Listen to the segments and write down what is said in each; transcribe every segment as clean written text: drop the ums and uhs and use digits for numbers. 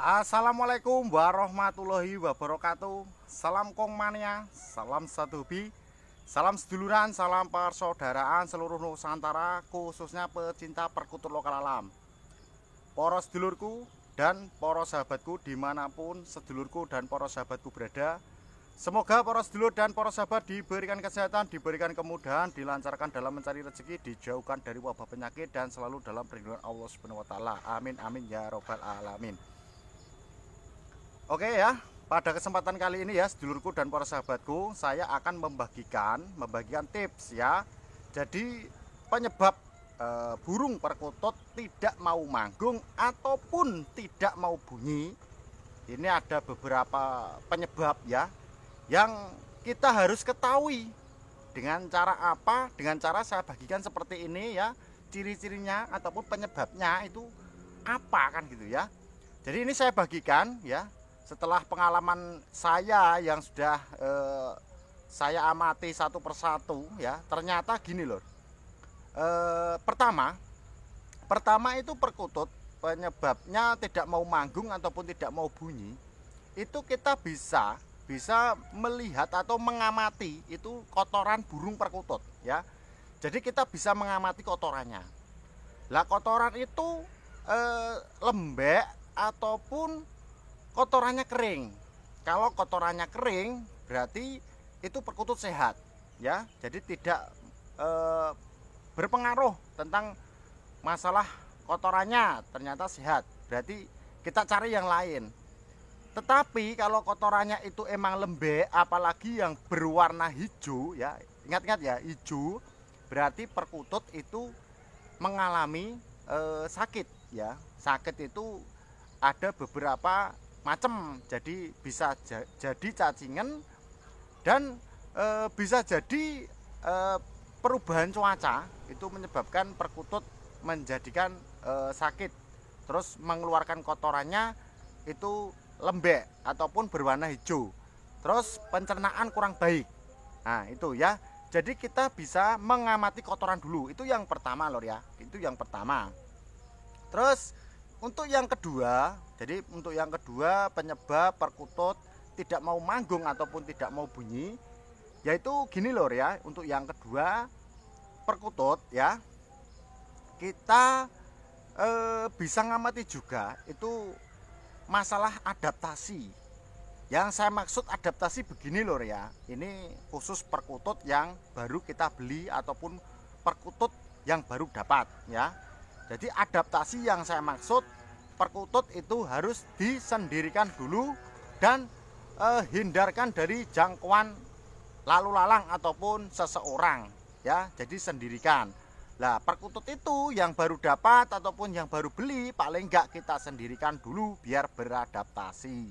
Assalamualaikum warahmatullahi wabarakatuh. Salam Kong Mania, salam satu hobi, salam seduluran, salam persaudaraan seluruh Nusantara, khususnya pecinta perkutut lokal alam. Poros sedulurku dan poros sahabatku dimanapun sedulurku dan poros sahabatku berada, semoga poros sedulur dan poros sahabat diberikan kesehatan, diberikan kemudahan, dilancarkan dalam mencari rezeki, dijauhkan dari wabah penyakit, dan selalu dalam perlindungan Allah Subhanahu wa Ta'ala. Amin amin ya robbal alamin. Oke ya, pada kesempatan kali ini ya sedulurku dan para sahabatku, saya akan membagikan tips ya. Jadi penyebab burung perkutut tidak mau manggung ataupun tidak mau bunyi, ini ada beberapa penyebab ya yang kita harus ketahui. Dengan cara apa? Dengan cara saya bagikan seperti ini ya, ciri-cirinya ataupun penyebabnya itu apa kan gitu ya. Jadi ini saya bagikan ya setelah pengalaman saya yang sudah saya amati satu persatu ya. Ternyata gini loh, pertama itu perkutut penyebabnya tidak mau manggung ataupun tidak mau bunyi, itu kita bisa melihat atau mengamati itu kotoran burung perkutut ya. Jadi kita bisa mengamati kotorannya. Lah kotoran itu lembek ataupun kotorannya kering. Kalau kotorannya kering berarti itu perkutut sehat ya. Jadi tidak berpengaruh tentang masalah kotorannya, ternyata sehat. Berarti kita cari yang lain. Tetapi kalau kotorannya itu emang lembek, apalagi yang berwarna hijau ya, ingat-ingat ya, hijau, berarti perkutut itu mengalami sakit ya. Sakit itu ada beberapa macam, jadi bisa jadi cacingan dan bisa jadi perubahan cuaca itu menyebabkan perkutut menjadikan sakit, terus mengeluarkan kotorannya itu lembek ataupun berwarna hijau, terus pencernaan kurang baik. Nah itu ya, jadi kita bisa mengamati kotoran dulu, itu yang pertama lor ya, itu yang pertama. Terus untuk yang kedua, jadi untuk yang kedua penyebab perkutut tidak mau manggung ataupun tidak mau bunyi, yaitu gini lor ya. Untuk yang kedua perkutut ya, kita bisa ngamati juga itu masalah adaptasi. Yang saya maksud adaptasi begini lor ya, ini khusus perkutut yang baru kita beli ataupun perkutut yang baru dapat ya. Jadi adaptasi yang saya maksud, perkutut itu harus disendirikan dulu dan hindarkan dari jangkauan lalu lalang ataupun seseorang ya. Jadi sendirikan. Lah perkutut itu yang baru dapat ataupun yang baru beli, paling enggak kita sendirikan dulu biar beradaptasi.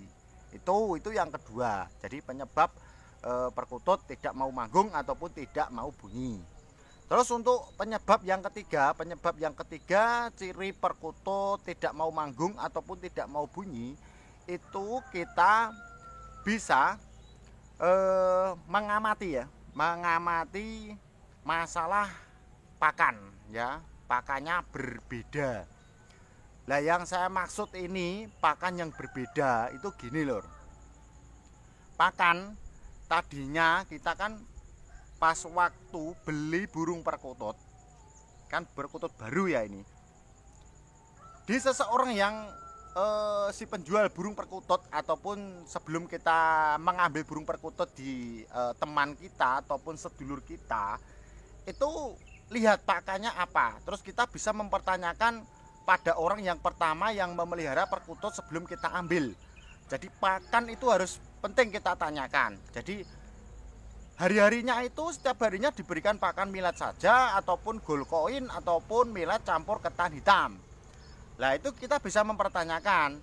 Itu yang kedua. Jadi penyebab perkutut tidak mau manggung ataupun tidak mau bunyi. Terus untuk penyebab yang ketiga, ciri perkutut tidak mau manggung ataupun tidak mau bunyi, itu kita bisa mengamati masalah pakan ya, pakannya berbeda. Lah yang saya maksud ini pakan yang berbeda itu gini lor. Pakan tadinya kita kan pas waktu beli burung perkutut, kan perkutut baru ya ini, di seseorang yang si penjual burung perkutut ataupun sebelum kita mengambil burung perkutut di teman kita ataupun sedulur kita, itu lihat pakannya apa, terus kita bisa mempertanyakan pada orang yang pertama yang memelihara perkutut sebelum kita ambil. Jadi pakan itu harus penting kita tanyakan. Jadi hari-harinya itu setiap harinya diberikan pakan millet saja ataupun gold coin ataupun millet campur ketan hitam. Lah itu kita bisa mempertanyakan.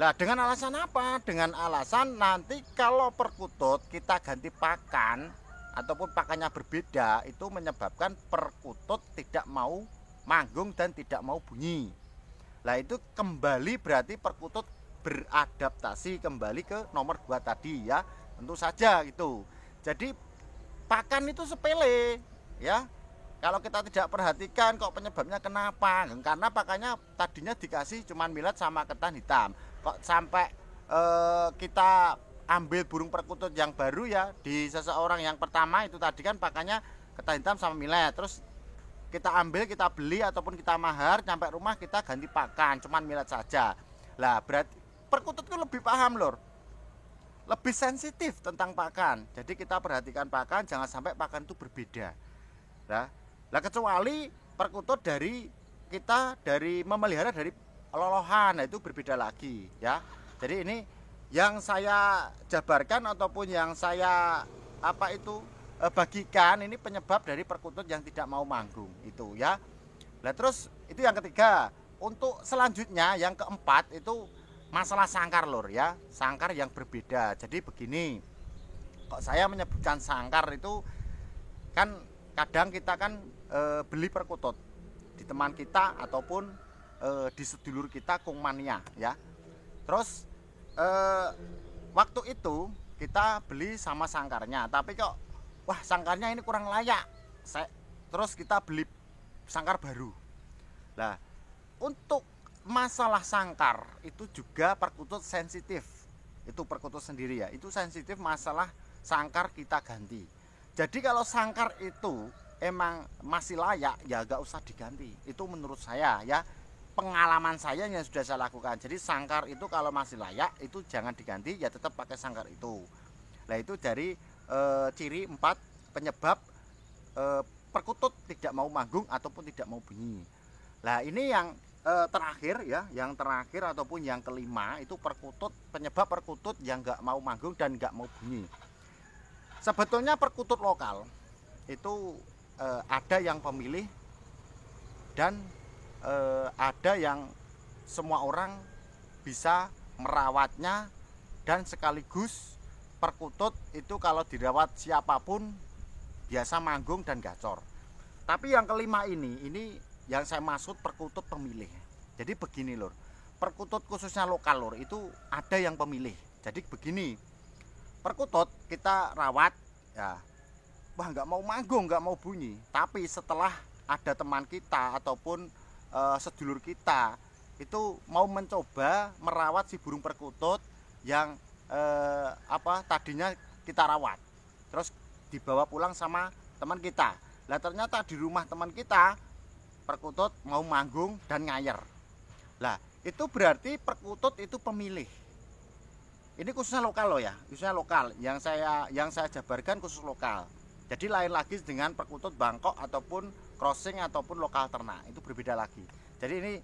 Lah dengan alasan apa? Dengan alasan nanti kalau perkutut kita ganti pakan ataupun pakannya berbeda, itu menyebabkan perkutut tidak mau manggung dan tidak mau bunyi. Lah itu kembali berarti perkutut beradaptasi kembali ke nomor 2 tadi ya. Tentu saja gitu. Jadi pakan itu sepele ya. Kalau kita tidak perhatikan kok penyebabnya kenapa? Karena pakannya tadinya dikasih cuman millet sama ketan hitam. kok sampai kita ambil burung perkutut yang baru ya di seseorang yang pertama itu tadi kan pakannya getah hitam sama millet, terus kita ambil, kita beli ataupun kita mahar, sampai rumah kita ganti pakan cuman millet saja. Lah berarti perkutut itu lebih paham lur, lebih sensitif tentang pakan. Jadi kita perhatikan pakan, jangan sampai pakan itu berbeda. Lah kecuali perkutut dari kita dari memelihara dari lolohan, nah itu berbeda lagi ya. Jadi ini yang saya jabarkan ataupun yang saya bagikan ini penyebab dari perkutut yang tidak mau manggung itu ya. Nah terus itu yang ketiga. Untuk selanjutnya yang keempat itu masalah sangkar lur ya, sangkar yang berbeda. Jadi begini, kok saya menyebutkan sangkar itu kan kadang kita kan beli perkutut di teman kita ataupun di sedulur kita kungmania ya. Terus waktu itu kita beli sama sangkarnya, tapi kok wah sangkarnya ini kurang layak. Terus kita beli sangkar baru. Nah, untuk masalah sangkar itu juga perkutut sensitif. Itu perkutut sendiri ya, itu sensitif masalah sangkar kita ganti. Jadi kalau sangkar itu emang masih layak ya gak usah diganti. Itu menurut saya ya, pengalaman saya yang sudah saya lakukan. Jadi sangkar itu kalau masih layak itu jangan diganti, ya tetap pakai sangkar itu. Nah itu dari ciri 4 penyebab perkutut tidak mau manggung ataupun tidak mau bunyi. Nah ini yang terakhir ya, yang terakhir ataupun yang kelima itu perkutut, penyebab perkutut yang nggak mau manggung dan nggak mau bunyi. Sebetulnya perkutut lokal itu ada yang pemilih dan ada yang semua orang bisa merawatnya, dan sekaligus perkutut itu kalau dirawat siapapun biasa manggung dan gacor. Tapi yang kelima ini yang saya maksud perkutut pemilih. Jadi begini lur, perkutut khususnya lokal lur itu ada yang pemilih. Jadi begini, perkutut kita rawat ya, wah nggak mau manggung, nggak mau bunyi. Tapi setelah ada teman kita ataupun sedulur kita itu mau mencoba merawat si burung perkutut yang tadinya kita rawat, terus dibawa pulang sama teman kita. Lah ternyata di rumah teman kita perkutut mau manggung dan ngayer. Lah itu berarti perkutut itu pemilih. Ini khususnya lokal loh ya, khususnya lokal. Yang saya jabarkan khusus lokal. Jadi lain lagi dengan perkutut Bangkok ataupun crossing ataupun lokal ternak, itu berbeda lagi. Jadi ini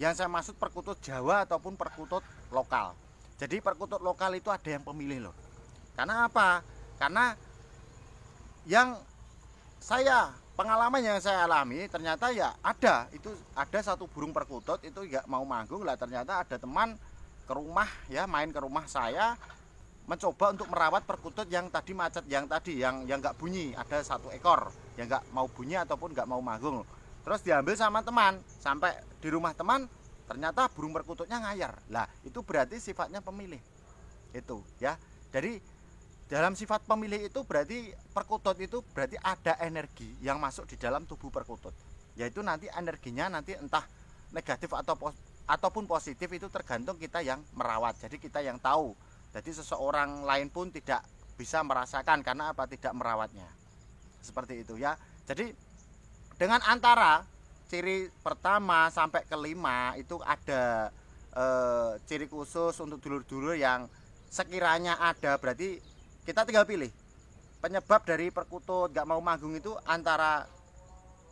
yang saya maksud perkutut Jawa ataupun perkutut lokal. Jadi perkutut lokal itu ada yang pemilih loh. Karena apa? Karena yang pengalaman yang saya alami ternyata ya ada satu burung perkutut itu nggak mau manggung. Lah ternyata ada teman ke rumah ya, main ke rumah saya mencoba untuk merawat perkutut yang tadi macet, yang nggak bunyi. Ada 1 ekor yang nggak mau bunyi ataupun nggak mau manggung. Terus diambil sama teman, sampai di rumah teman ternyata burung perkututnya ngayer. Lah itu berarti sifatnya pemilih itu ya. Jadi dalam sifat pemilih itu berarti perkutut itu berarti ada energi yang masuk di dalam tubuh perkutut. Yaitu nanti energinya nanti entah negatif ataupun positif, itu tergantung kita yang merawat. Jadi kita yang tahu. Jadi seseorang lain pun tidak bisa merasakan karena apa? Tidak merawatnya. Seperti itu ya. Jadi dengan antara ciri pertama sampai kelima itu ada ciri khusus untuk dulur-dulur yang sekiranya ada, berarti kita tinggal pilih penyebab dari perkutut gak mau manggung itu antara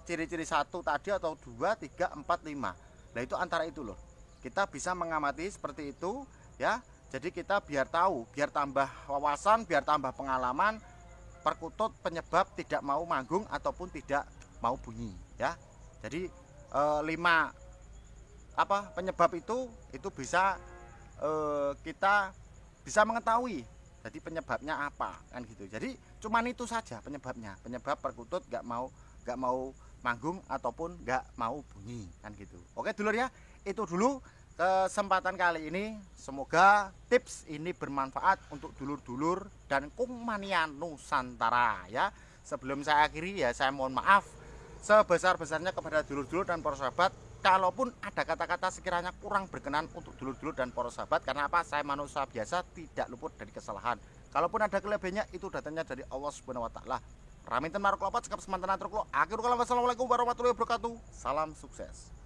ciri-ciri 1 tadi atau 2, 3, 4, 5. Nah itu antara itu loh, kita bisa mengamati seperti itu ya. Jadi kita biar tahu, biar tambah wawasan, biar tambah pengalaman perkutut penyebab tidak mau manggung ataupun tidak mau bunyi ya. Jadi 5 penyebab itu bisa kita bisa mengetahui jadi penyebabnya apa kan gitu. Jadi cuman itu saja penyebabnya, penyebab perkutut gak mau manggung ataupun gak mau bunyi kan gitu. Oke dulur ya, itu dulu kesempatan kali ini. Semoga tips ini bermanfaat untuk dulur-dulur dan kungmania Nusantara ya. Sebelum saya akhiri ya, saya mohon maaf sebesar-besarnya kepada dulur-dulur dan para sahabat kalaupun ada kata-kata sekiranya kurang berkenan untuk dulur-dulur dan para sahabat, karena apa? Saya manusia biasa, tidak luput dari kesalahan. Kalaupun ada kelebihannya, itu datangnya dari Allah Subhanahu wa taala. Raminten maruk lopat sekap semantan atur kula. Akhirul kalam, wassalamualaikum warahmatullahi wabarakatuh. Salam sukses.